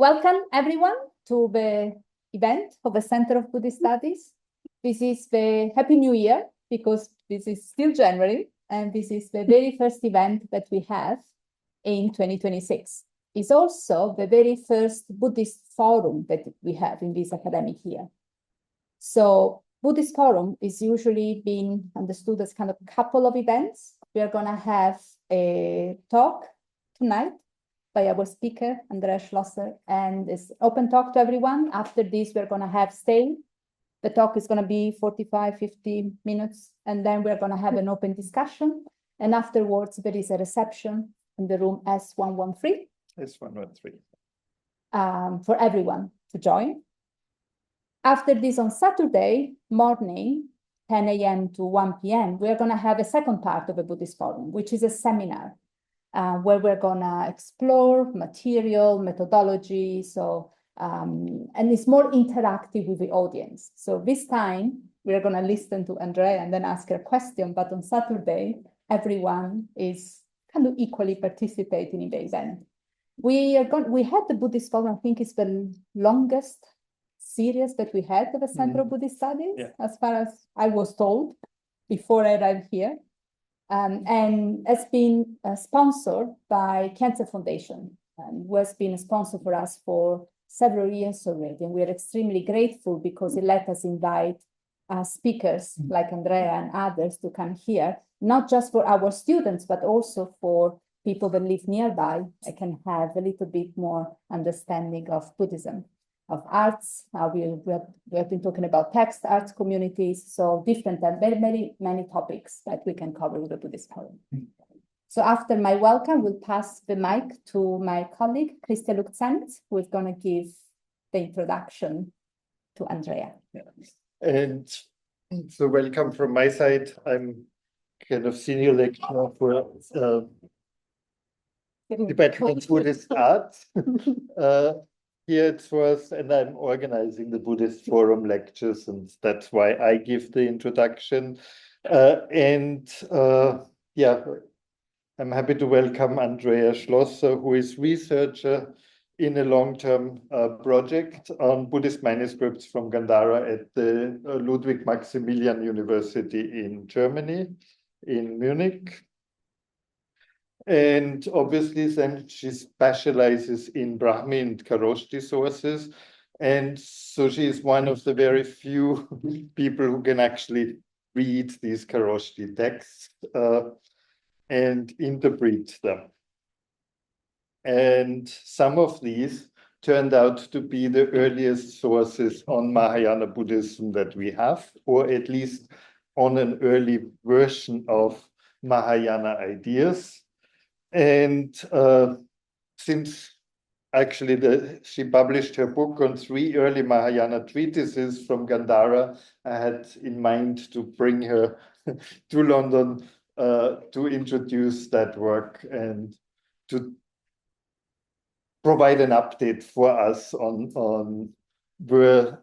Welcome everyone to the event of the Center of Buddhist Studies. This is the Happy New Year because this is still January and this is the very first event that we have in 2026. It's also the very first Buddhist forum that we have in this academic year. So Buddhist forum is usually being understood as kind of a couple of events. We are going to have a talk tonight by our speaker, Andreas Schlosser, and it's open talk to everyone. After this, we're going to have stay. The talk is going to be 45, 50 minutes, and then we're going to have an open discussion. And afterwards, there is a reception in the room S113. S113. For everyone to join. After this, on Saturday morning, 10 a.m. to 1 p.m., we're going to have a second part of a Buddhist forum, which is a seminar. Where we're gonna explore material, methodology, and it's more interactive with the audience. So this time, we're gonna listen to Andrea and then ask her a question, but on Saturday, everyone is kind of equally participating in the event. We had the Buddhist Forum, I think it's the longest series that we had at the Center of Buddhist Studies, as far as I was told before I arrived here. And has been sponsored by Cancer Foundation, who has been a sponsor for us for several years already. And we are extremely grateful because it let us invite speakers like Andrea and others to come here, not just for our students, but also for people that live nearby and can have a little bit more understanding of Buddhism, of arts. We have been talking about text, arts communities, so different and many topics that we can cover with the Buddhist Forum. So after my welcome, we'll pass the mic to my colleague, Christian Lukzant, who is going to give the introduction to Andrea. Yeah. And so welcome from my side. I'm kind of senior lecturer for Tibetan Buddhist arts. Here at SOAS, and I'm organizing the Buddhist Forum lectures, and that's why I give the introduction. I'm happy to welcome Andreas Schlosser, who is researcher in a long-term project on Buddhist manuscripts from Gandhāra at the Ludwig Maximilian University in Germany, in Munich. And obviously, then she specializes in Brahmi and Kharoṣṭhī sources. And so she is one of the very few people who can actually read these Kharoṣṭhī texts and interpret them. And some of these turned out to be the earliest sources on Mahayana Buddhism that we have, or at least on an early version of Mahayana ideas. And since actually she published her book on 3 early Mahayana treatises from Gandhāra, I had in mind to bring her to London to introduce that work and to provide an update for us on where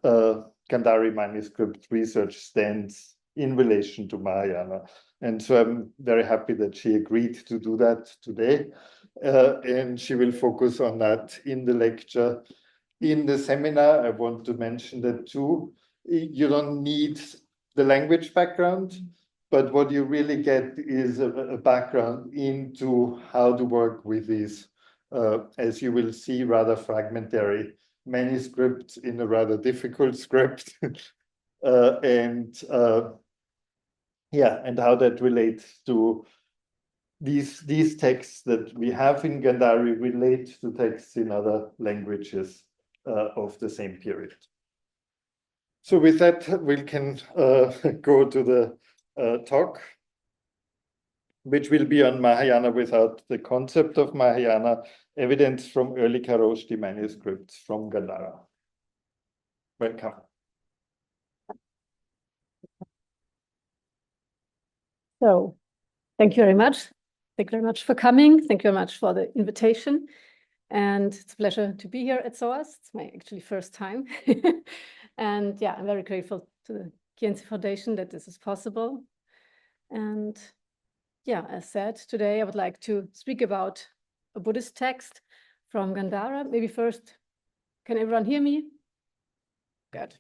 Gandhāri manuscript research stands in relation to Mahayana. And so I'm very happy that she agreed to do that today. And she will focus on that in the lecture. In the seminar, I want to mention that too. You don't need the language background, but what you really get is a background into how to work with these, as you will see, rather fragmentary manuscripts in a rather difficult script. And how that relates to these texts that we have in Gandhāri relate to texts in other languages of the same period. So with that, we can go to the talk, which will be on Mahayana without the concept of Mahayana, evidence from early Kharoṣṭhī manuscripts from Gandhāra. Welcome. So, thank you very much. Thank you very much for coming. Thank you very much for the invitation. And it's a pleasure to be here at SOAS. It's my actually first time. And yeah, I'm very grateful to the Cancer Foundation that this is possible. And yeah, as said, today I would like to speak about a Buddhist text from Gandhāra. Maybe first Can everyone hear me? Good.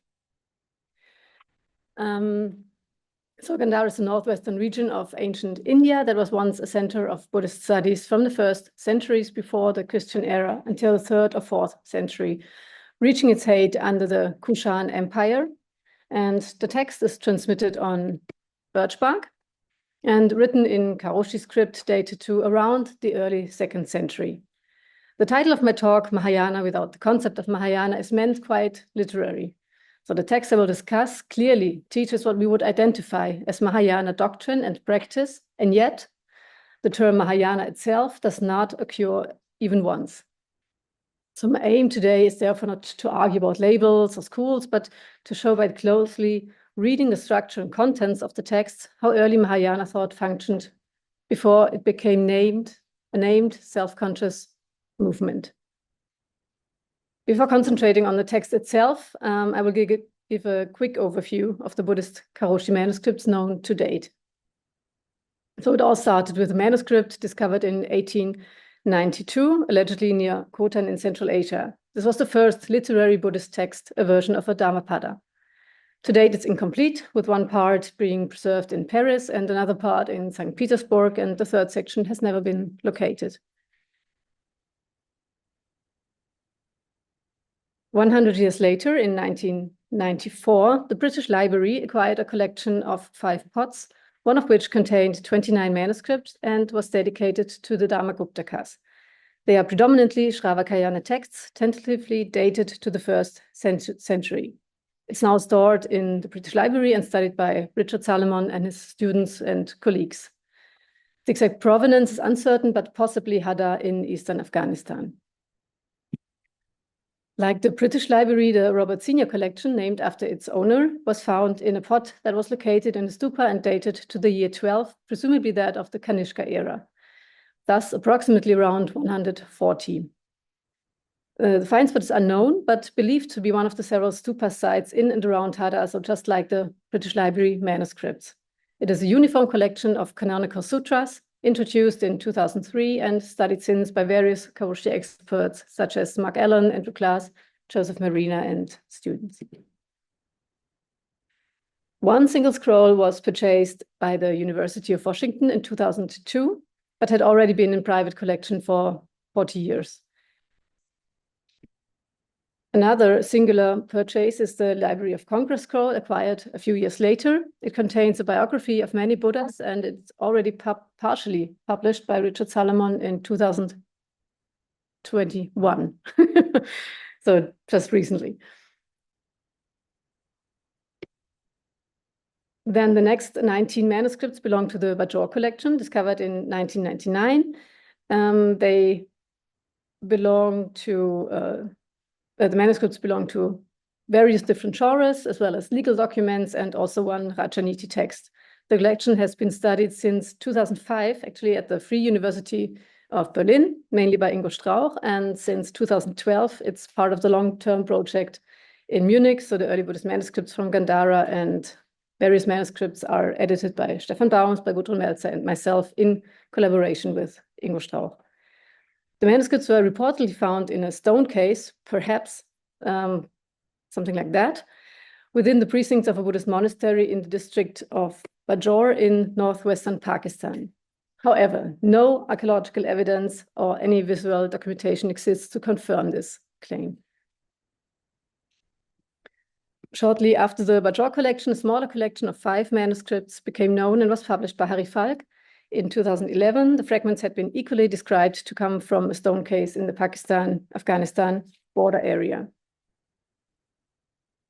So Gandhāra is the northwestern region of ancient India that was once a center of Buddhist studies from the first centuries before the Christian era until the 3rd or 4th century, reaching its height under the Kushan Empire. And the text is transmitted on birch bark and written in Kharoṣṭhī script dated to around the early 2nd century. The title of my talk, Mahayana without the concept of Mahayana, is meant quite literary. So the text I will discuss clearly teaches what we would identify as Mahayana doctrine and practice, and yet the term Mahayana itself does not occur even once. So my aim today is therefore not to argue about labels or schools, but to show by closely reading the structure and contents of the text how early Mahayana thought functioned before it became a named self-conscious movement. Before concentrating on the text itself, I will give a quick overview of the Buddhist Kharoṣṭhī manuscripts known to date. So it all started with a manuscript discovered in 1892, allegedly near Khotan in Central Asia. This was the first literary Buddhist text, a version of a Dhammapada. To date, it's incomplete, with one part being preserved in Paris and another part in St. Petersburg, and the 3rd section has never been located. 100 years later, in 1994, the British Library acquired a collection of 5 pots, one of which contained 29 manuscripts and was dedicated to the Dharmakṣānti. They are predominantly Śravakayana texts, tentatively dated to the 1st century. It's now stored in the British Library and studied by Richard Salomon and his students and colleagues. The exact provenance is uncertain, but possibly Hadar in eastern Afghanistan. Like the British Library, the Robert Senior collection, named after its owner, was found in a pot that was located in the stupa and dated to the year 12, presumably that of the Kanishka era, thus approximately around 140. The find spot is unknown, but believed to be one of the several stupa sites in and around Hadar, so just like the British Library manuscripts. It is a uniform collection of canonical sutras, introduced in 2003 and studied since by various Kharoṣṭhī experts such as Mark Allen, Andrew Klaas, Joseph Marina, and students. One single scroll was purchased by the University of Washington in 2002, but had already been in private collection for 40 years. Another singular purchase is the Library of Congress scroll, acquired a few years later. It contains a biography of many Buddhas, and it's already partially published by Richard Salomon in 2021, so just recently. Then the next 19 manuscripts belong to the Bajaur collection, discovered in 1999. They belong to the manuscripts belong to various different genres, as well as legal documents and also one Rajaniti text. The collection has been studied since 2005, actually at the Free University of Berlin, mainly by Ingo Strauch, and since 2012, it's part of the long-term project in Munich. So the early Buddhist manuscripts from Gandhāra and various manuscripts are edited by Stefan Baums, by Gudrun Melzer, and myself in collaboration with Ingo Strauch. The manuscripts were reportedly found in a stone case, perhaps something like that, within the precincts of a Buddhist monastery in the district of Bajaur in northwestern Pakistan. However, no archaeological evidence or any visual documentation exists to confirm this claim. Shortly after the Bajaur collection, a smaller collection of 5 manuscripts became known and was published by Harry Falk. In 2011, the fragments had been equally described to come from a stone case in the Pakistan-Afghanistan border area.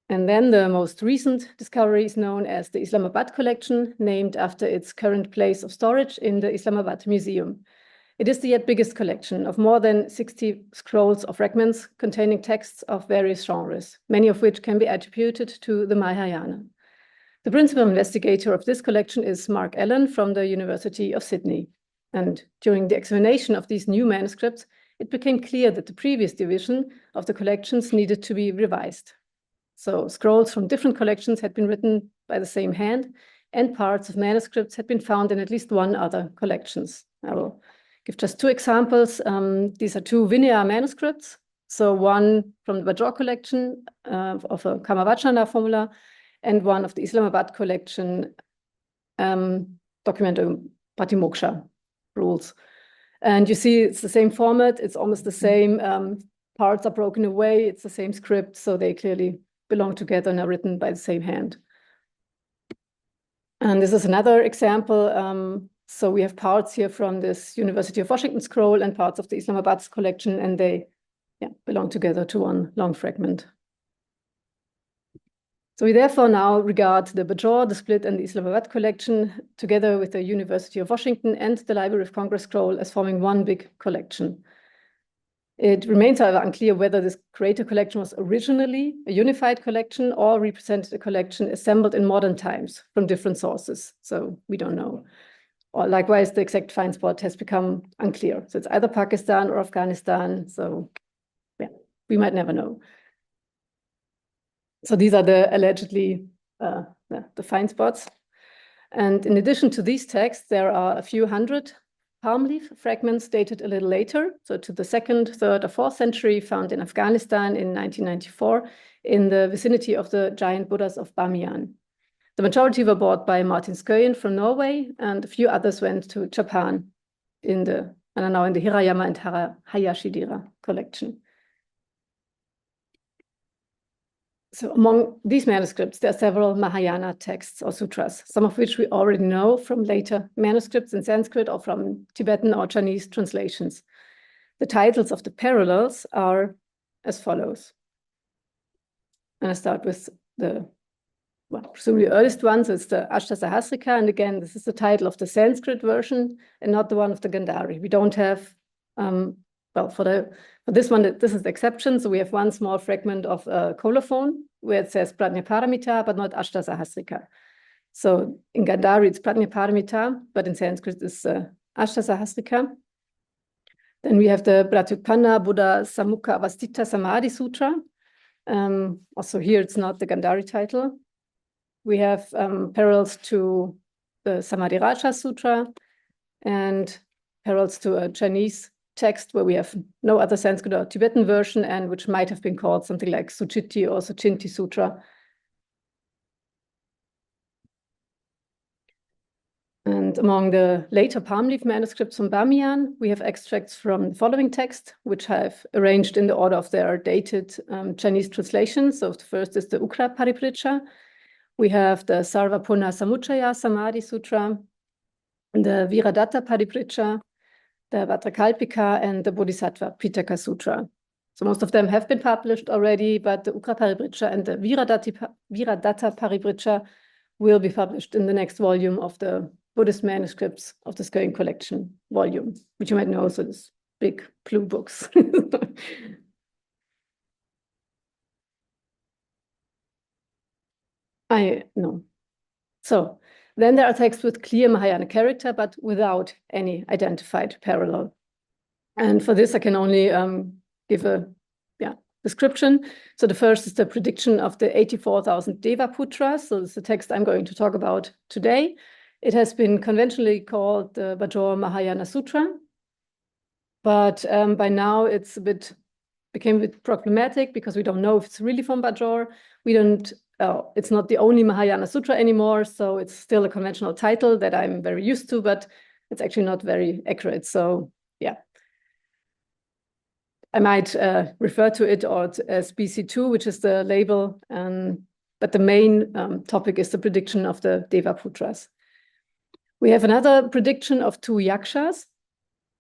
And then the most recent discovery is known as the Islamabad collection, named after its current place of storage in the Islamabad Museum. It is the yet biggest collection of more than 60 scrolls of fragments containing texts of various genres, many of which can be attributed to the Mahayana. The principal investigator of this collection is Mark Allen from the University of Sydney. And during the examination of these new manuscripts, it became clear that the previous division of the collections needed to be revised. So scrolls from different collections had been written by the same hand, and parts of manuscripts had been found in at least one other collections. I will give just 2 examples. These are 2 Vinaya manuscripts So one from the Bajaur collection of a Kamavachana formula, and one of the Islamabad collection documenting Patimoksha rules. And you see it's the same format, it's almost the same, parts are broken away, it's the same script, so they clearly belong together and are written by the same hand. And this is another example. So we have parts here from this University of Washington scroll and parts of the Islamabad collection, and they belong together to one long fragment. So we therefore now regard the Bajaur, the Split, and the Islamabad collection together with the University of Washington and the Library of Congress scroll as forming one big collection. It remains, however, unclear whether this greater collection was originally a unified collection or represented a collection assembled in modern times from different sources. So we don't know. Or likewise, the exact find spot has become unclear. So it's either Pakistan or Afghanistan. So yeah, we might never know. So these are the allegedly the find spots. And in addition to these texts, there are a few hundred palm leaf fragments dated a little later, so to the 2nd, 3rd, or 4th century, found in Afghanistan in 1994 in the vicinity of the giant Buddhas of Bamiyan. The majority were bought by Martin Skøyen from Norway, and a few others went to Japan and are now in the Hirayama and Hayashidera collection. So among these manuscripts, there are several Mahayana texts or sutras, some of which we already know from later manuscripts in Sanskrit or from Tibetan or Chinese translations. The titles of the parallels are as follows. And I start with the presumably earliest one, so it's the Ashtadhyatrika, and again, this is the title of the Sanskrit version and not the one of the Gandhāra. We don't have, for this one, this is the exception, so we have one small fragment of a colophon where it says Prajnaparamita, but not Ashtadhyatrika. So in Gandhāra, it's Prajnaparamita, but in Sanskrit, it's Ashtadhyatrika. Then we have the Pratyutpanna Buddha Sammukha Avastita Samadhi Sutra. Also here, it's not the Gandhāra title. We have parallels to the Samadhi Raja Sutra and parallels to a Chinese text where we have no other Sanskrit or Tibetan version, and which might have been called something like Suchiti or Suchinti Sutra. And among the later palm leaf manuscripts from Bamiyan, we have extracts from the following text, which I've arranged in the order of their dated Chinese translations. So the first is the Ukra Paripricha. We have the Sarvapurna Samuchaya Samadhi Sutra, the Viradatta Paripricha, the Vatrakalpika, and the Bodhisattva Pitaka Sutra. So most of them have been published already, but the Ukra Paripricha and the Viradatta Paripricha will be published in the next volume of the Buddhist manuscripts of the Skøyen collection volume, which you might know, so this big blue books. So then there are texts with clear Mahayana character, but without any identified parallel. And for this, I can only give a description. So the first is the prediction of the 84,000 Devaputras. So this is the text I'm going to talk about today. It has been conventionally called the Bajaur Mahāyāna Sūtra, but by now it's became a bit problematic because we don't know if it's really from Bajaur. It's not the only Mahayana Sutra anymore, so it's still a conventional title that I'm very used to, but it's actually not very accurate. So yeah, I might refer to it as BC2, which is the label, but the main topic is the prediction of the Devaputras. We have another prediction of two yakshas,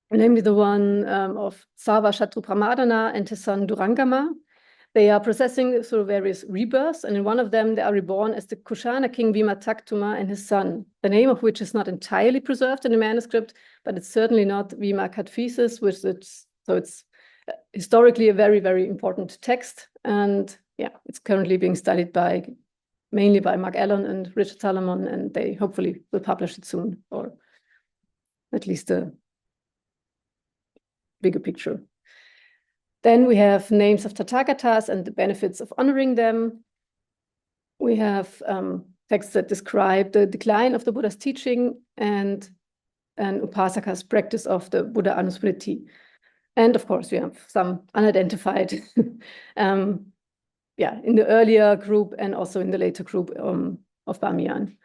namely the one of Sarva Shatrupramādana and his son Durangama. They are processing through various rebirths, and in one of them they are reborn as the Kushana king Vimataktuma and his son, the name of which is not entirely preserved in the manuscript, but it's certainly not Vimakatphesis, so it's historically a very, very important text. And yeah, it's currently being studied mainly by Mark Allen and Richard Salomon, and they hopefully will publish it soon, or at least a bigger picture. Then we have names of Tathagatas and the benefits of honoring them. We have texts that describe the decline of the Buddha's teaching and Upasaka's practice of the Buddha Anusmriti. And of course, we have some unidentified, in the earlier group and also in the later group of Bamiyan.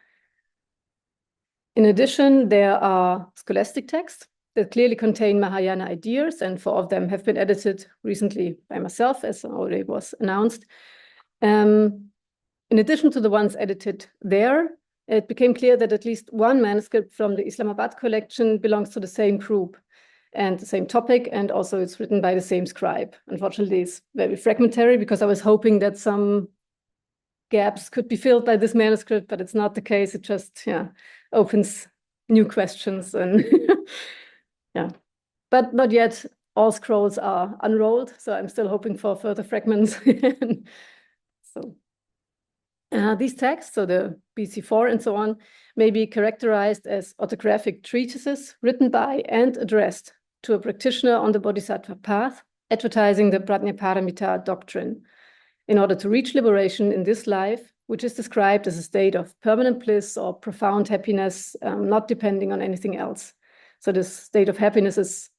In addition, there are scholastic texts that clearly contain Mahayana ideas, and 4 of them have been edited recently by myself, as already was announced. In addition to the ones edited there, it became clear that at least one manuscript from the Islamabad collection belongs to the same group and the same topic, and also it's written by the same scribe. Unfortunately, it's very fragmentary because I was hoping that some gaps could be filled by this manuscript, but it's not the case. It just opens new questions and but not yet all scrolls are unrolled, so I'm still hoping for further fragments. So these texts, so the BC4 and so on, may be characterized as autographic treatises written by and addressed to a practitioner on the bodhisattva path, advertising the Prajnaparamita doctrine in order to reach liberation in this life, which is described as a state of permanent bliss or profound happiness, not depending on anything else. So this state of happiness is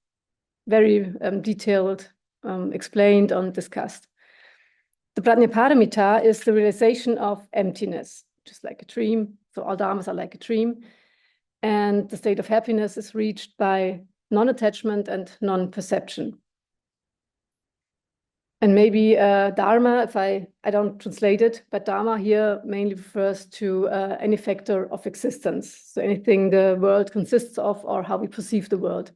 very detailed, explained and discussed. The Prajnaparamita is the realization of emptiness, just like a dream. So all dharmas are like a dream. And the state of happiness is reached by non-attachment and non-perception. And maybe dharma, if I don't translate it, but dharma here mainly refers to any factor of existence. So anything the world consists of or how we perceive the world.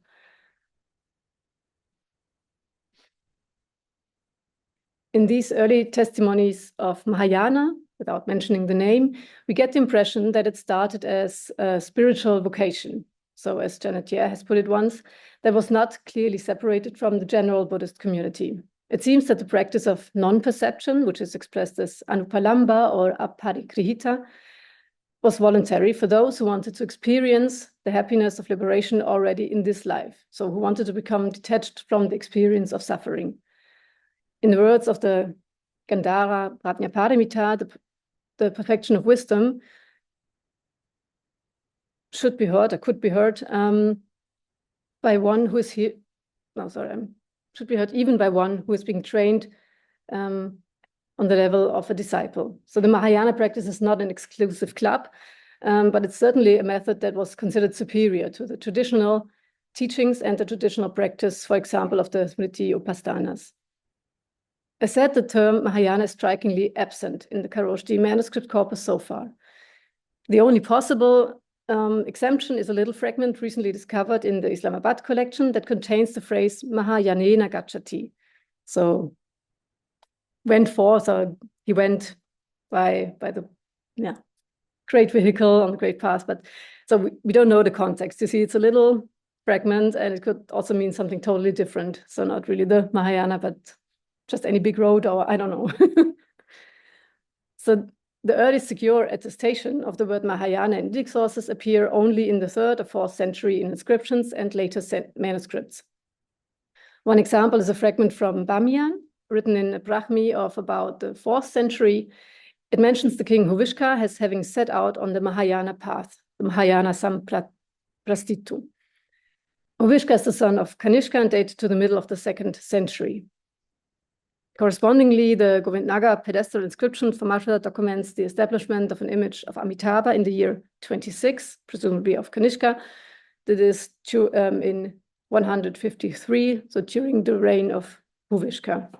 In these early testimonies of Mahayana, without mentioning the name, we get the impression that it started as a spiritual vocation. So as Janet Yeh has put it once, that was not clearly separated from the general Buddhist community. It seems that the practice of non-perception, which is expressed as anupalamba or aparigrihita, was voluntary for those who wanted to experience the happiness of liberation already in this life, so who wanted to become detached from the experience of suffering. In the words of the Gandhāra Prajnaparamita, the perfection of wisdom should be heard or could be heard by one who is here. No, sorry, should be heard even by one who is being trained on the level of a disciple. So the Mahayana practice is not an exclusive club, but it's certainly a method that was considered superior to the traditional teachings and the traditional practice, for example, of the Smriti Upasthanas. As said, the term Mahayana is strikingly absent in the Kharoṣṭhī manuscript corpus so far. The only possible exemption is a little fragment recently discovered in the Islamabad collection that contains the phrase Mahayanena gacchati. So went forth, or he went by the great vehicle on the great path. But so we don't know the context. You see, it's a little fragment, and it could also mean something totally different. So not really the Mahayana, but just any big road, or I don't know. So the earliest secure attestation of the word Mahayana in Indic sources appear only in the 3rd or 4th century in inscriptions and later manuscripts. One example is a fragment from Bamiyan, written in a Brahmi of about the 4th century. It mentions the king Huvishka as having set out on the Mahayana path, the Mahayana Samprastitu. Huvishka is the son of Kanishka and dated to the middle of the 2nd century. Correspondingly, the Govindnagar pedestal inscription for Mathura documents the establishment of an image of Amitabha in the year 26, presumably of Kanishka. That is in 153, so during the reign of Huvishka.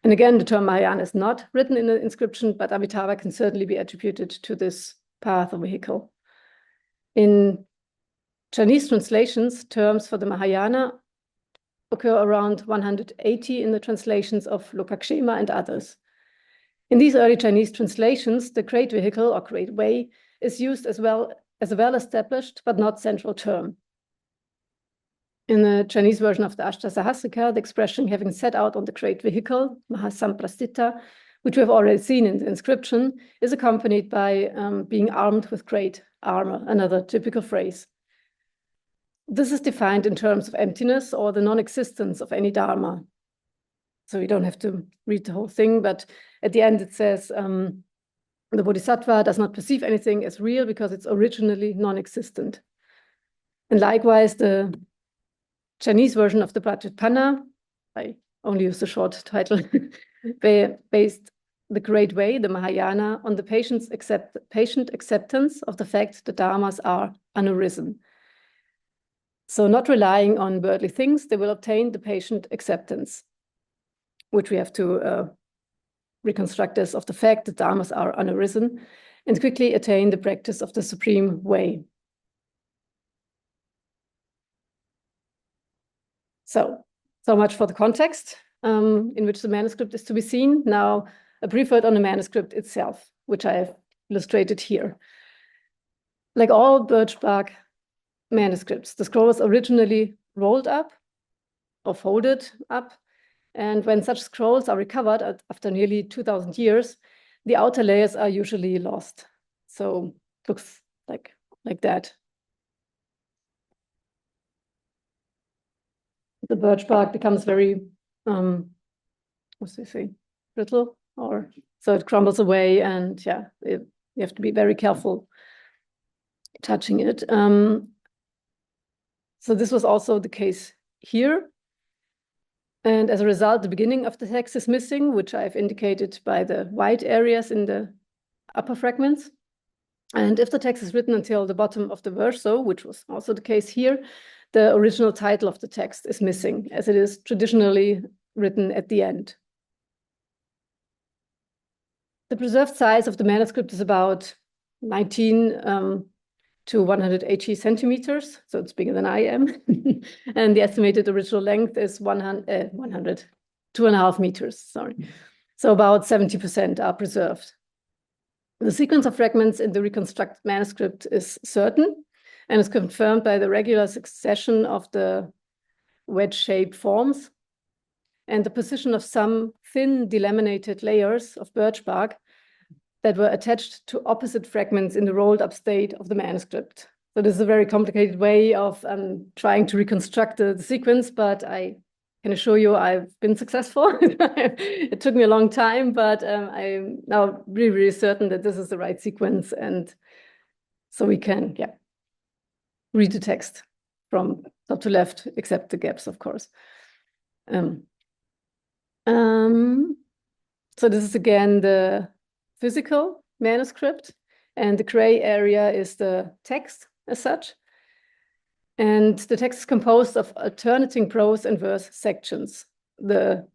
And again, the term Mahayana is not written in the inscription, but Amitabha can certainly be attributed to this path or vehicle. In Chinese translations, terms for the Mahayana occur around 180 in the translations of Lokakshema and others. In these early Chinese translations, the great vehicle or great way is used as well as a well-established but not central term. In the Chinese version of the Ashtasahasrika, the expression having set out on the great vehicle, Mahasamprastita, which we have already seen in the inscription, is accompanied by being armed with great armor, another typical phrase. This is defined in terms of emptiness or the non-existence of any dharma. So you don't have to read the whole thing, but at the end it says the bodhisattva does not perceive anything as real because it's originally non-existent. And likewise, the Chinese version of the Prajnapada, I only use the short title, based the Great Way, the Mahayana, on the patient acceptance of the fact that dharmas are unarisen. So not relying on worldly things, they will obtain the patient acceptance, which we have to reconstruct as of the fact that dharmas are unarisen, and quickly attain the practice of the supreme way. So much for the context in which the manuscript is to be seen. Now, a brief word on the manuscript itself, which I have illustrated here. Like all birch bark manuscripts, the scroll was originally rolled up or folded up. And when such scrolls are recovered after nearly 2,000 years, the outer layers are usually lost. So it looks like that. The birch bark becomes very, what's they say, brittle, or so it crumbles away, and yeah, you have to be very careful touching it. So this was also the case here. And as a result, the beginning of the text is missing, which I've indicated by the white areas in the upper fragments. And if the text is written until the bottom of the verso, which was also the case here, the original title of the text is missing, as it is traditionally written at the end. The preserved size of the manuscript is about 19 to 180 centimeters, so it's bigger than I am. And the estimated original length is 2.5 meters, sorry. So about 70% are preserved. The sequence of fragments in the reconstructed manuscript is certain and is confirmed by the regular succession of the wedge-shaped forms and the position of some thin delaminated layers of birch bark that were attached to opposite fragments in the rolled up state of the manuscript. So this is a very complicated way of trying to reconstruct the sequence, but I can assure you I've been successful. It took me a long time, but I'm now really, really certain that this is the right sequence. And so we can, read the text from top to left, except the gaps, of course. So this is again the physical manuscript, and the gray area is the text as such. And the text is composed of alternating prose and verse sections. The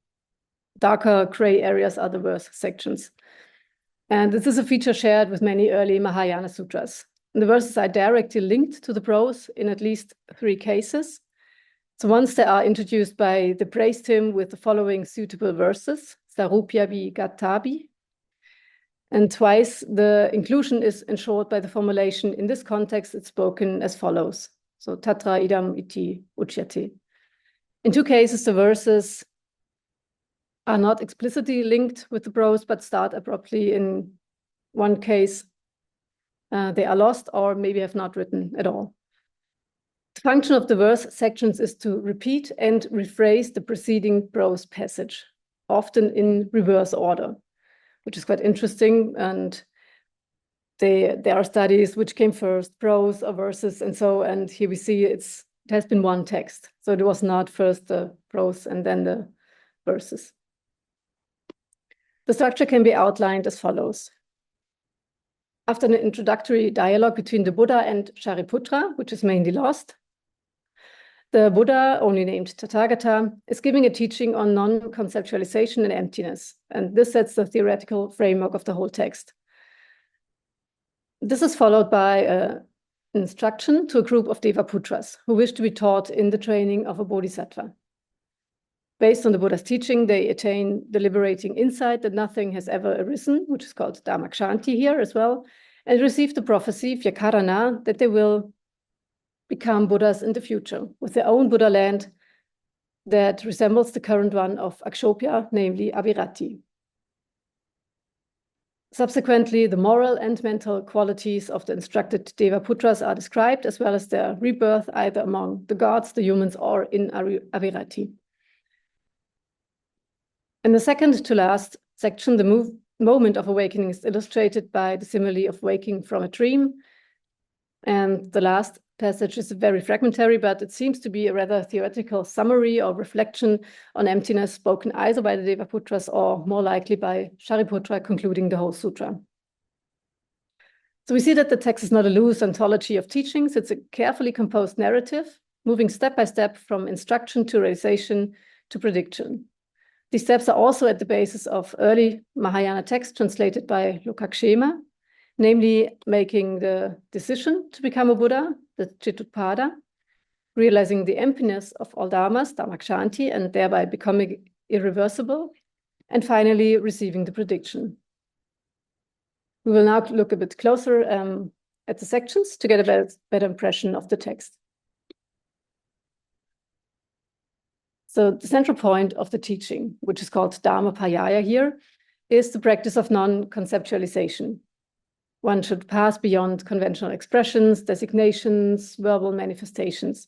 darker gray areas are the verse sections. And this is a feature shared with many early Mahāyāna Sutras. And the verses are directly linked to the prose in at least 3 cases. So once they are introduced by the praised hymn with the following suitable verses, Sarupyabi Gatabi. And twice the inclusion is ensured by the formulation, in this context, it's spoken as follows. So tatra idam iti uchyate. In 2 cases, the verses are not explicitly linked with the prose, but start abruptly. In 1 case, they are lost or maybe have not written at all. The function of the verse sections is to repeat and rephrase the preceding prose passage, often in reverse order, which is quite interesting. And there are studies which came first, prose or verses, and here we see it has been one text. So it was not first the prose and then the verses. The structure can be outlined as follows. After an introductory dialogue between the Buddha and Śāriputra, which is mainly lost, the Buddha, only named Tathagata, is giving a teaching on non-conceptualization and emptiness, and this sets the theoretical framework of the whole text. This is followed by an instruction to a group of devaputras who wish to be taught in the training of a bodhisattva. Based on the Buddha's teaching, they attain the liberating insight that nothing has ever arisen, which is called dharmakṣānti here as well, and receive the prophecy, Vyakarana, that they will become Buddhas in the future with their own Buddha land that resembles the current one of Akṣobhya, namely Abhirati. Subsequently, the moral and mental qualities of the instructed devaputras are described, as well as their rebirth either among the gods, the humans, or in Abhirati. In the second to last section, the moment of awakening is illustrated by the simile of waking from a dream. And the last passage is very fragmentary, but it seems to be a rather theoretical summary or reflection on emptiness spoken either by the Devaputras or more likely by Śāriputra concluding the whole sutra. So we see that the text is not a loose ontology of teachings, it's a carefully composed narrative, moving step by step from instruction to realization to prediction. These steps are also at the basis of early Mahayana texts translated by Lokakshema, namely making the decision to become a Buddha, the Chitutpada, realizing the emptiness of all dharmas, dharmakṣānti, and thereby becoming irreversible, and finally receiving the prediction. We will now look a bit closer at the sections to get a better impression of the text. So the central point of the teaching, which is called Dharmapayaya here, is the practice of non-conceptualization. One should pass beyond conventional expressions, designations, verbal manifestations.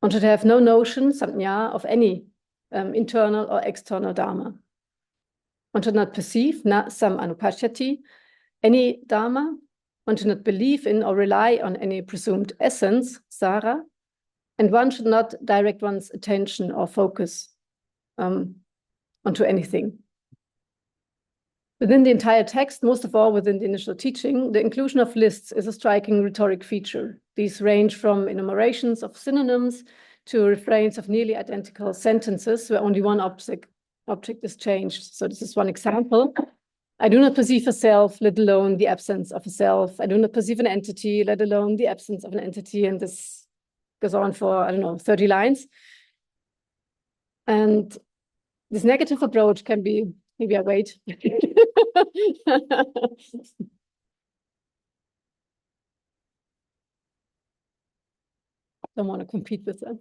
One should have no notion, samjñā, of any internal or external dharma. One should not perceive, na sam anupashyati, any dharma. One should not believe in or rely on any presumed essence, sara. And one should not direct one's attention or focus onto anything. Within the entire text, most of all within the initial teaching, the inclusion of lists is a striking rhetoric feature. These range from enumerations of synonyms to refrains of nearly identical sentences where only one object is changed. So this is one example. I do not perceive a self, let alone the absence of a self. I do not perceive an entity, let alone the absence of an entity. And this goes on for, I don't know, 30 lines. And this negative approach can be, maybe I wait. Don't want to compete with them.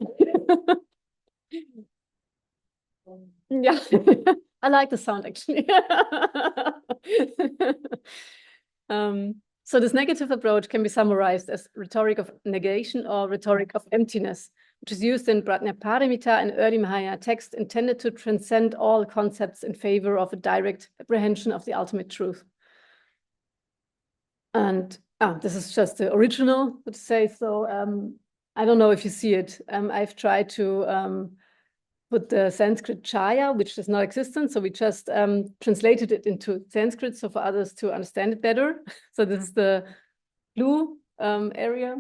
Yeah, I like the sound actually. So this negative approach can be summarized as rhetoric of negation or rhetoric of emptiness, which is used in Prajnaparamita, an early Mahayana text intended to transcend all concepts in favor of a direct apprehension of the ultimate truth. And this is just the original, would say. So I don't know if you see it. I've tried to put the Sanskrit chaya, which does not exist, so we just translated it into Sanskrit, so for others to understand it better. So this is the blue area,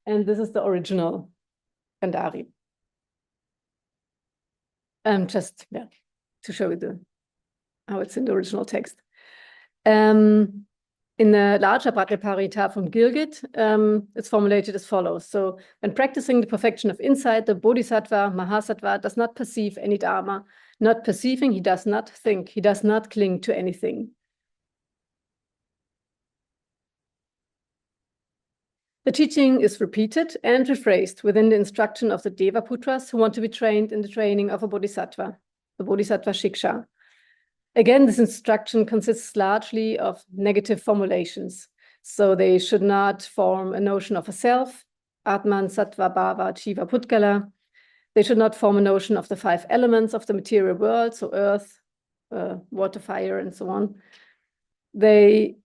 and this is the original Gandhāra. Just to show you how it's in the original text. In the larger Prajnaparamita from Gilgit, it's formulated as follows. So when practicing the perfection of insight, the bodhisattva, mahasattva, does not perceive any dharma. Not perceiving, he does not think, he does not cling to anything. The teaching is repeated and rephrased within the instruction of the Devaputras who want to be trained in the training of a bodhisattva, the bodhisattva shiksha. Again, this instruction consists largely of negative formulations. So they should not form a notion of a self, Atman, Sattva, Bhava, Jiva, Pudgala. They should not form a notion of the 5 elements of the material world, so earth, water, fire, and so on. They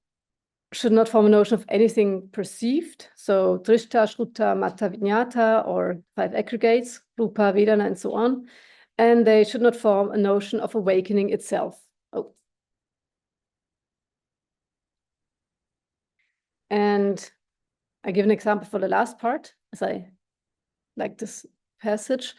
should not form a notion of anything perceived, so Drishta, Shruta, Mata, Viññāta, or 5 aggregates, Rupa, Vedana, and so on. And they should not form a notion of awakening itself. And I give an example for the last part, as I like this passage,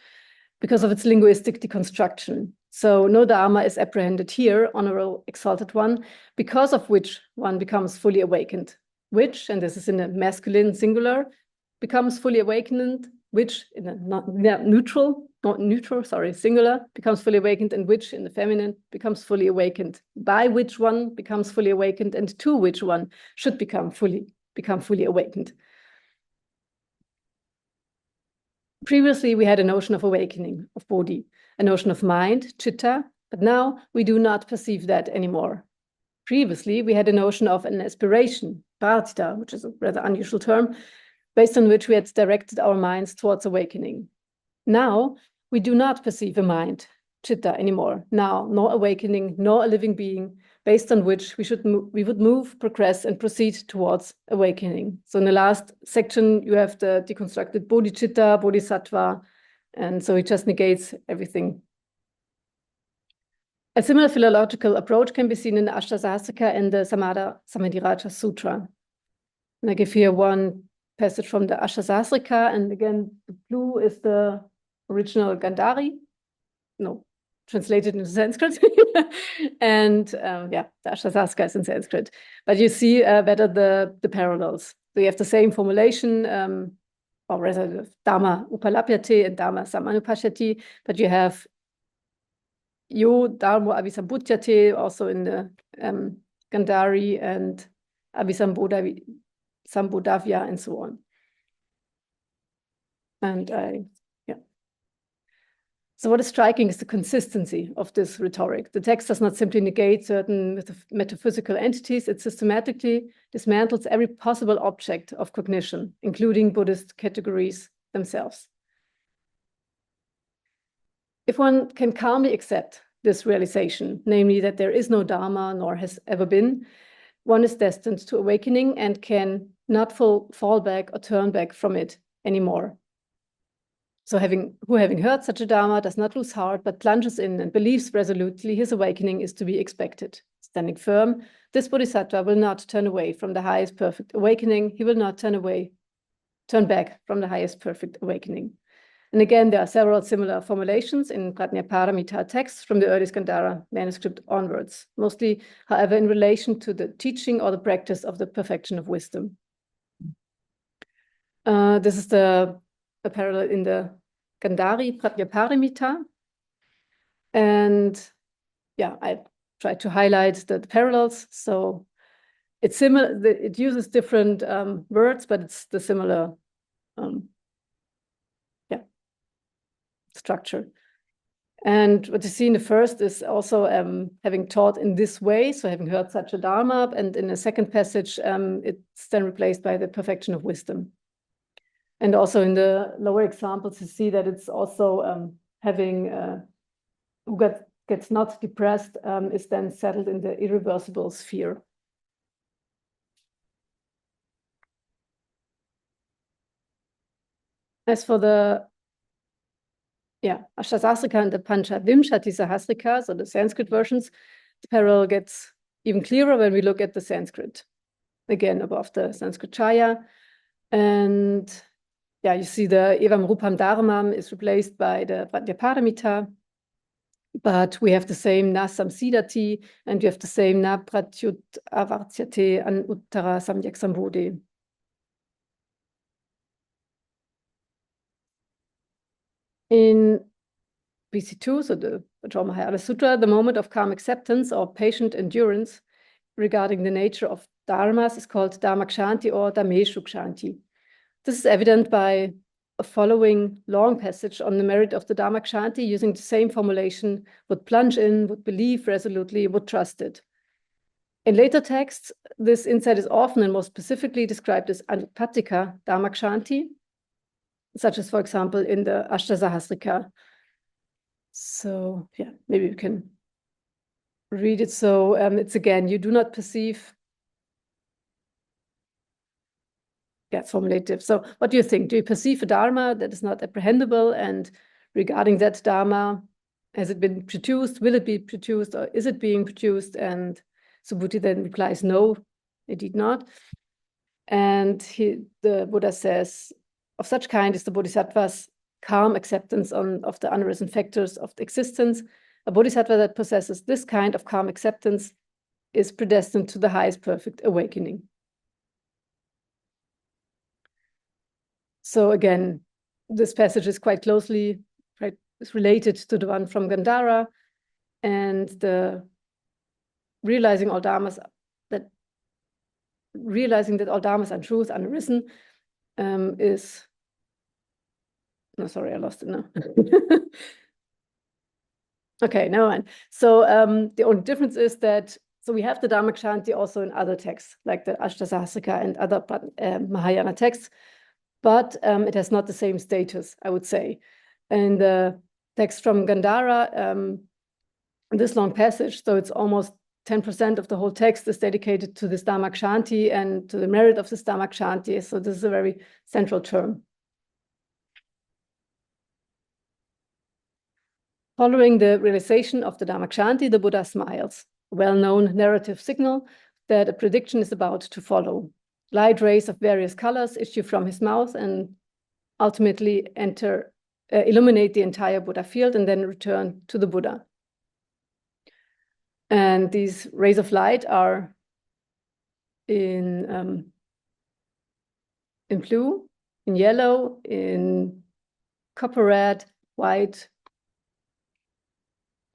because of its linguistic deconstruction. So no dharma is apprehended here, honorable exalted one, because of which one becomes fully awakened, which, and this is in a masculine singular, becomes fully awakened, which in a singular, becomes fully awakened, and which in the feminine becomes fully awakened, by which one becomes fully awakened, and to which one should become fully awakened. Previously, we had a notion of awakening, of bodhi, a notion of mind, chitta, but now we do not perceive that anymore. Previously, we had a notion of an aspiration, pratita, which is a rather unusual term, based on which we had directed our minds towards awakening. Now, we do not perceive a mind, chitta, anymore. Now, nor awakening, nor a living being, based on which we would move, progress, and proceed towards awakening. So in the last section, you have the deconstructed bodhicitta, bodhisattva, and so it just negates everything. A similar philological approach can be seen in the Ashtasasika and the Samadhiraja Sutra. And I give here one passage from the Ashtasasika, and again, the blue is the original Gandhāra, translated into Sanskrit. And yeah, the Ashtasasika is in Sanskrit. But you see better the parallels. So you have the same formulation, or rather, Dharma Upalapyate and Dharma Samanupashyati, but you have Yo Dharma Abhisambodhyate also in the Gandhāra and Abhisambodhavya and so on. And so what is striking is the consistency of this rhetoric. The text does not simply negate certain metaphysical entities, it systematically dismantles every possible object of cognition, including Buddhist categories themselves. If one can calmly accept this realization, namely that there is no Dharma nor has ever been, one is destined to awakening and can not fall back or turn back from it anymore. So having heard such a Dharma does not lose heart, but plunges in and believes resolutely his awakening is to be expected. Standing firm, this bodhisattva will not turn away from the highest perfect awakening. He will not turn back from the highest perfect awakening. And again, there are several similar formulations in Prajnaparamita texts from the earliest Gandhāra manuscript onwards, mostly, however, in relation to the teaching or the practice of the perfection of wisdom. This is a parallel in the Gandhāra Prajnaparamita. And yeah, I tried to highlight the parallels. So it's similar, it uses different words, but it's the similar structure. And what you see in the first is also having taught in this way, so having heard such a Dharma, and in the second passage, it's then replaced by the perfection of wisdom. And also in the lower examples, you see that it's also having who gets not depressed is then settled in the irreversible sphere. As for the Ashtasasika and the Panchavimshati Sahasrika, so the Sanskrit versions, the parallel gets even clearer when we look at the Sanskrit, again above the Sanskrit Chaya. And yeah, you see the Evam Rupam Dharmam is replaced by the Prajnaparamita, but we have the same Na Samsidati, and you have the same Na Pratyut Avartyate an Uttara Samyak Sambodhi. In BC2, so the Bajaur Mahāyāna Sūtra, the moment of calm acceptance or patient endurance regarding the nature of dharmas is called dharmakṣānti or dharmeshukṣānti. This is evident by a following long passage on the merit of the dharmakṣānti using the same formulation: would plunge in, would believe resolutely, would trust it. In later texts, this insight is often and more specifically described as anupattika dharmakṣānti, such as, for example, in the Ashtasahasrika. So, yeah, maybe we can read it. So it's again, you do not perceive. Yeah, it's formulative. So what do you think? Do you perceive a Dharma that is not apprehendable? And regarding that Dharma, has it been produced? Will it be produced? Or is it being produced? And Subhuti then replies, no, it did not. And the Buddha says, of such kind is the bodhisattva's calm acceptance of the unarisen factors of the existence. A bodhisattva that possesses this kind of calm acceptance is predestined to the highest perfect awakening. So again, this passage is quite closely related to the one from Gandhāra, and the realizing that all dharmas are truth, unarisen, is, no, sorry, I lost it now. Okay, no one. So the only difference is that, so we have the dharmakṣānti also in other texts, like the Ashtasahasrika and other Mahayana texts, but it has not the same status, I would say. And the text from Gandhāra, this long passage, so it's almost 10% of the whole text is dedicated to this dharmakṣānti and to the merit of this dharmakṣānti. So this is a very central term. Following the realization of the dharmakṣānti, the Buddha smiles, a well-known narrative signal that a prediction is about to follow. Light rays of various colors issue from his mouth and ultimately illuminate the entire Buddha field and then return to the Buddha. And these rays of light are in blue, in yellow, in copper red, white,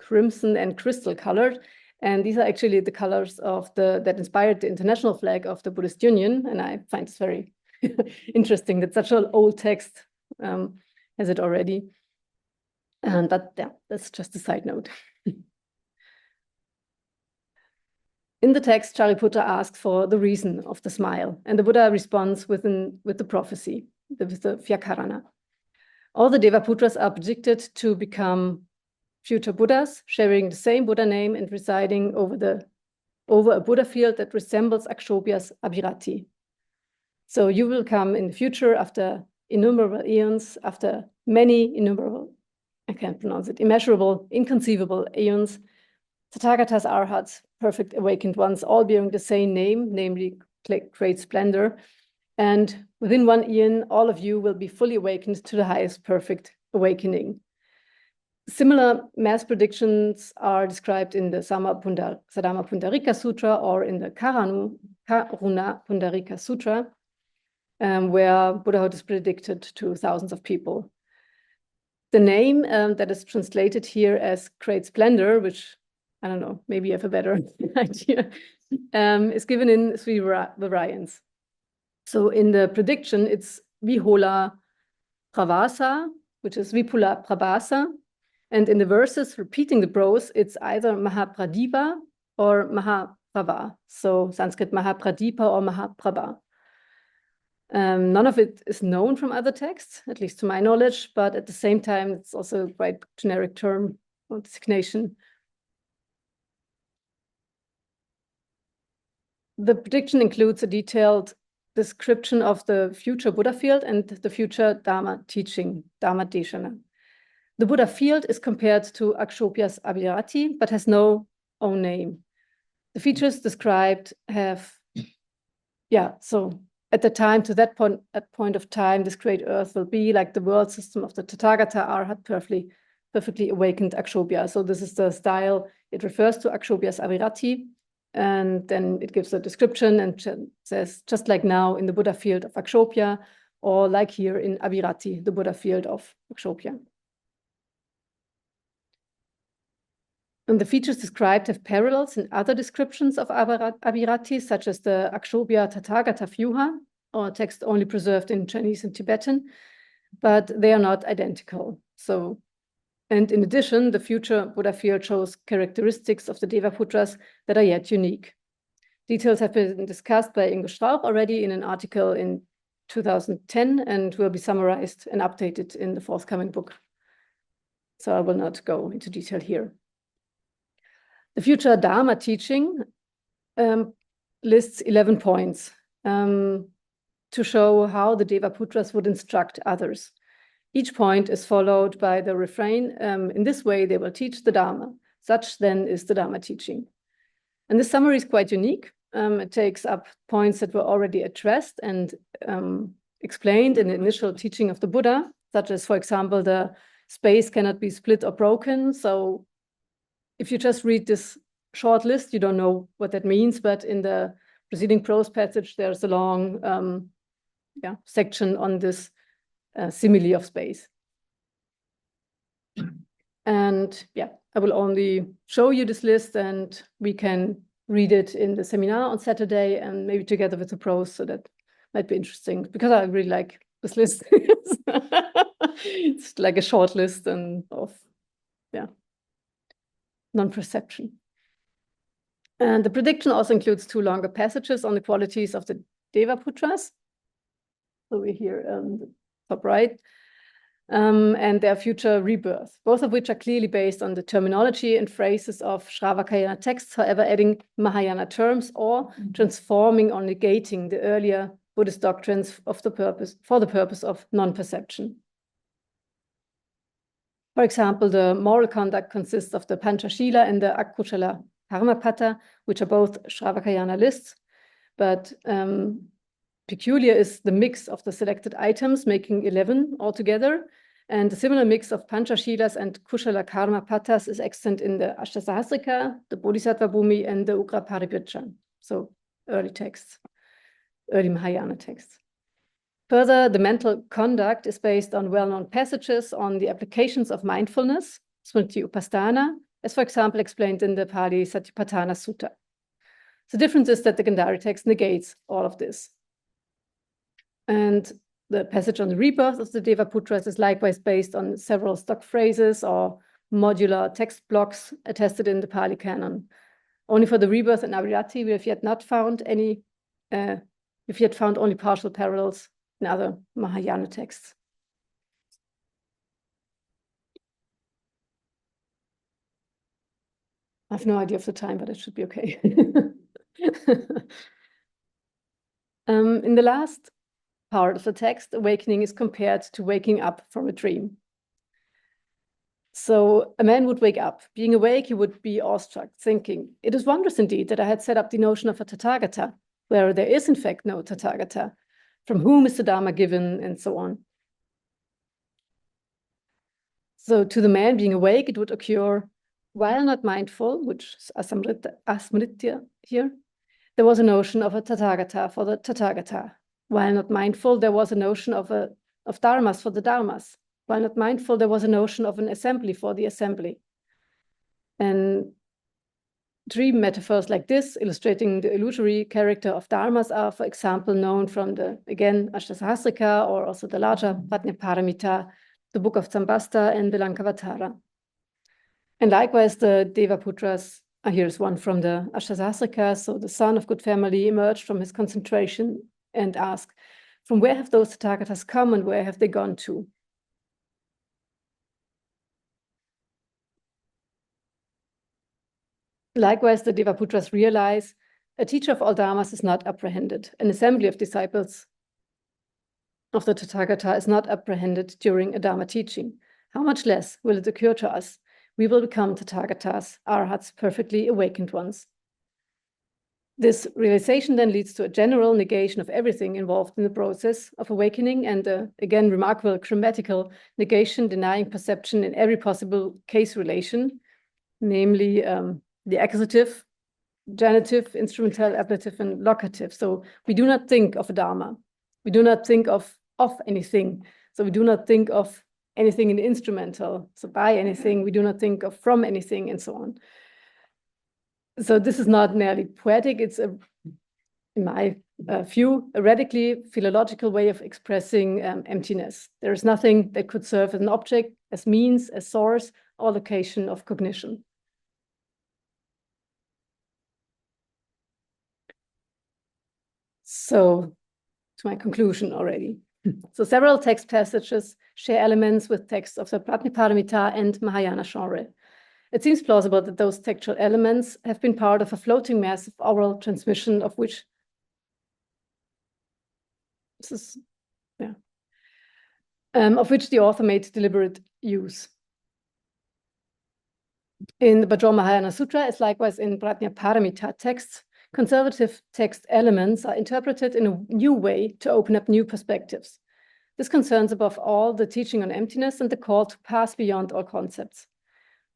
crimson, and crystal colored. And these are actually the colors of that inspired the international flag of the Buddhist Union. And I find this very interesting that such an old text has it already. But yeah, that's just a side note. In the text, Śāriputra asks for the reason of the smile, and the Buddha responds with the prophecy, with the Vyakarana. All the Devaputras are predicted to become future Buddhas, sharing the same Buddha name and residing over a Buddha field that resembles Akṣobhya's Abhirati. So you will come in the future after innumerable eons, after many innumerable, I can't pronounce it, immeasurable, inconceivable eons. Tathagatas, Arhats, perfect awakened ones, all bearing the same name, namely great splendor. And within one eon, all of you will be fully awakened to the highest perfect awakening. Similar mass predictions are described in the Sadhama Pundarika Sutra or in the Karuna Pundarika Sutra, where Buddhahood is predicted to thousands of people. The name that is translated here as great splendor, which I don't know, maybe you have a better idea, is given in 3 variants. So in the prediction, it's Vihola Pravasa, which is Vipula Prabhasa. And in the verses repeating the prose, it's either Mahapradipa or Mahaprabha. So Sanskrit Mahapradipa or Mahaprabha. None of it is known from other texts, at least to my knowledge, but at the same time, it's also a quite generic term or designation. The prediction includes a detailed description of the future Buddha field and the future Dharma teaching, Dharma Deshana. The Buddha field is compared to Akṣobhya's Abhirati, but has no own name. The features described have, so at the time, to that point of time, this great earth will be like the world system of the Tathagata Arhat, perfectly awakened Akṣobhya. So this is the style. It refers to Akṣobhya's Abhirati. And then it gives a description and says, just like now in the Buddha field of Akṣobhya, or like here in Abhirati, the Buddha field of Akṣobhya. And the features described have parallels in other descriptions of Abhirati, such as the Akṣobhya Tathagata Vyuha, or text only preserved in Chinese and Tibetan, but they are not identical. And in addition, the future Buddha field shows characteristics of the Devaputras that are yet unique. Details have been discussed by Ingo Strauch already in an article in 2010 and will be summarized and updated in the forthcoming book. So I will not go into detail here. The future Dharma teaching lists 11 points to show how the Devaputras would instruct others. Each point is followed by the refrain, in this way they will teach the Dharma. Such then is the Dharma teaching. And this summary is quite unique. It takes up points that were already addressed and explained in the initial teaching of the Buddha, such as, for example, the space cannot be split or broken. So if you just read this short list, you don't know what that means, but in the preceding prose passage, there's a long section on this simile of space. And I will only show you this list and we can read it in the seminar on Saturday and maybe together with the prose, so that might be interesting because I really like this list. It's like a short list and of non-perception. And the prediction also includes 2 longer passages on the qualities of the Devaputras. So we're here top right. and their future rebirth, both of which are clearly based on the terminology and phrases of Śrāvakayana texts, however adding Mahayana terms or transforming or negating the earlier Buddhist doctrines for the purpose of non-perception. For example, the moral conduct consists of the Panchashila and the Akushala Karmapata, which are both Śrāvakayana lists, but peculiar is the mix of the selected items, making 11 altogether. And a similar mix of Panchashilas and Kushala Karmapatas is extant in the Ashtasahasrika, the Bodhisattva Bhumi, and the Ugraparipurcha, so early texts, early Mahayana texts. Further, the mental conduct is based on well-known passages on the applications of mindfulness, Smriti Upasthana, as for example explained in the Pali Satipatthana Sutta. The difference is that the Gandhāra text negates all of this. And the passage on the rebirth of the Devaputras is likewise based on several stock phrases or modular text blocks attested in the Pali canon. Only for the rebirth and Avirati, we have yet not found any, we've yet found only partial parallels in other Mahayana texts. I have no idea of the time, but it should be okay. In the last part of the text, awakening is compared to waking up from a dream. So a man would wake up. Being awake, he would be awestruck, thinking, it is wondrous indeed that I had set up the notion of a Tathagata, where there is in fact no Tathagata, from whom is the Dharma given, and so on. So to the man being awake, it would occur while not mindful, which is asmritya here, there was a notion of a Tathagata for the Tathagata. While not mindful, there was a notion of dharmas for the dharmas. While not mindful, there was a notion of an assembly for the assembly. And dream metaphors like this, illustrating the illusory character of dharmas, are, for example, known from the, again, Ashtasahasrika, or also the larger Prajnaparamita, the Book of Sambasta, and the Lankavatara. And likewise, the Devaputras, here's one from the Ashtasahasrika. So the son of good family emerged from his concentration and asked, from where have those Tathagatas come and where have they gone to? Likewise, the Devaputras realize a teacher of all dharmas is not apprehended. An assembly of disciples of the Tathagata is not apprehended during a dharma teaching. How much less will it occur to us? We will become Tathagatas, arhats, perfectly awakened ones. This realization then leads to a general negation of everything involved in the process of awakening, and again, remarkable grammatical negation, denying perception in every possible case relation, namely the accusative, genitive, instrumental, ablative, and locative. So we do not think of a dharma. We do not think of anything. So we do not think of anything in the instrumental. So by anything, we do not think of from anything, and so on. So this is not merely poetic. It's, in my view, a radically philological way of expressing emptiness. There is nothing that could serve as an object, as means, as source, or location of cognition. So, to my conclusion already. So several text passages share elements with texts of the Prajnaparamita and Mahayana genre. It seems plausible that those textual elements have been part of a floating mass of oral transmission of which the author made deliberate use. In the Bajaur Mahāyāna Sūtra, as likewise in Prajnaparamita texts, conservative text elements are interpreted in a new way to open up new perspectives. This concerns above all the teaching on emptiness and the call to pass beyond all concepts.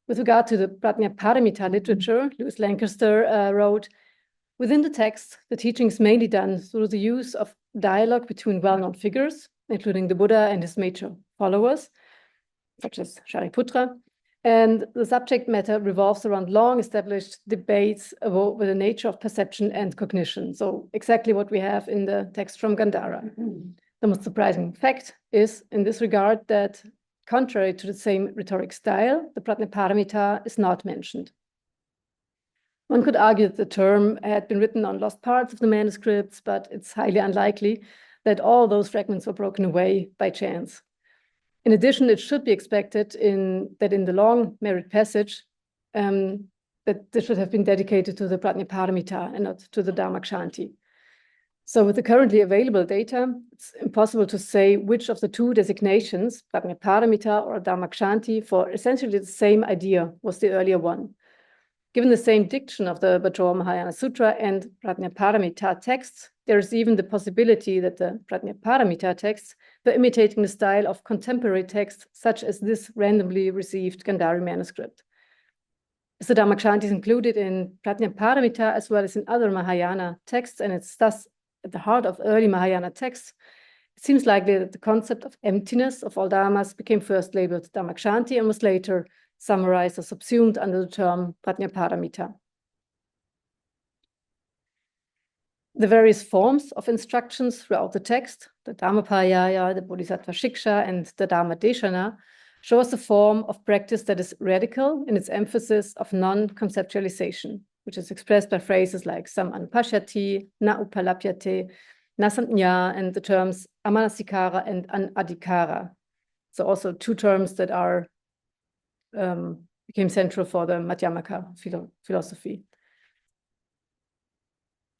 With regard to the Prajnaparamita literature, Louis Lancaster wrote, within the text, the teaching is mainly done through the use of dialogue between well-known figures, including the Buddha and his major followers, such as Śāriputra, and the subject matter revolves around long-established debates about the nature of perception and cognition. So exactly what we have in the text from Gandhāra. The most surprising fact is, in this regard, that contrary to the same rhetoric style, the Prajnaparamita is not mentioned. One could argue that the term had been written on lost parts of the manuscripts, but it's highly unlikely that all those fragments were broken away by chance. In addition, it should be expected that in the long merit passage, that this should have been dedicated to the Prajnaparamita and not to the dharmakṣānti. So with the currently available data, it's impossible to say which of the two designations, Prajnaparamita or dharmakṣānti, for essentially the same idea was the earlier one. Given the same diction of the Bajaur Mahāyāna Sūtra and Prajnaparamita texts, there is even the possibility that the Prajnaparamita texts were imitating the style of contemporary texts, such as this randomly received Gandhāra manuscript. As the dharmakṣānti is included in Prajnaparamita as well as in other Mahayana texts, and it's thus at the heart of early Mahayana texts, it seems likely that the concept of emptiness of all dharmas became first labeled dharmakṣānti and was later summarized or subsumed under the term Prajnaparamita. The various forms of instructions throughout the text, the Dharmapāyāya, the Bodhisattva Shiksha, and the Dharmadeshana, show us a form of practice that is radical in its emphasis of non-conceptualization, which is expressed by phrases like sam anupashyati, na upalapyate, na sanya, and the terms amanasikara and anadhikara. So also two terms that are became central for the Madhyamaka philosophy.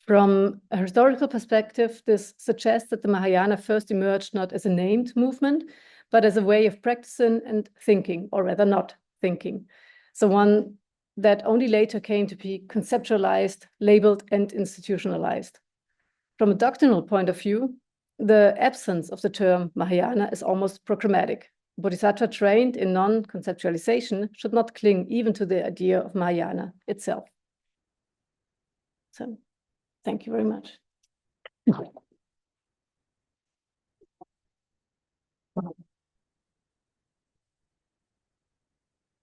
From a historical perspective, this suggests that the Mahayana first emerged not as a named movement, but as a way of practicing and thinking, or rather not thinking. So one that only later came to be conceptualized, labeled, and institutionalized. From a doctrinal point of view, the absence of the term Mahayana is almost programmatic. Bodhisattva trained in non-conceptualization should not cling even to the idea of Mahayana itself. So, thank you very much.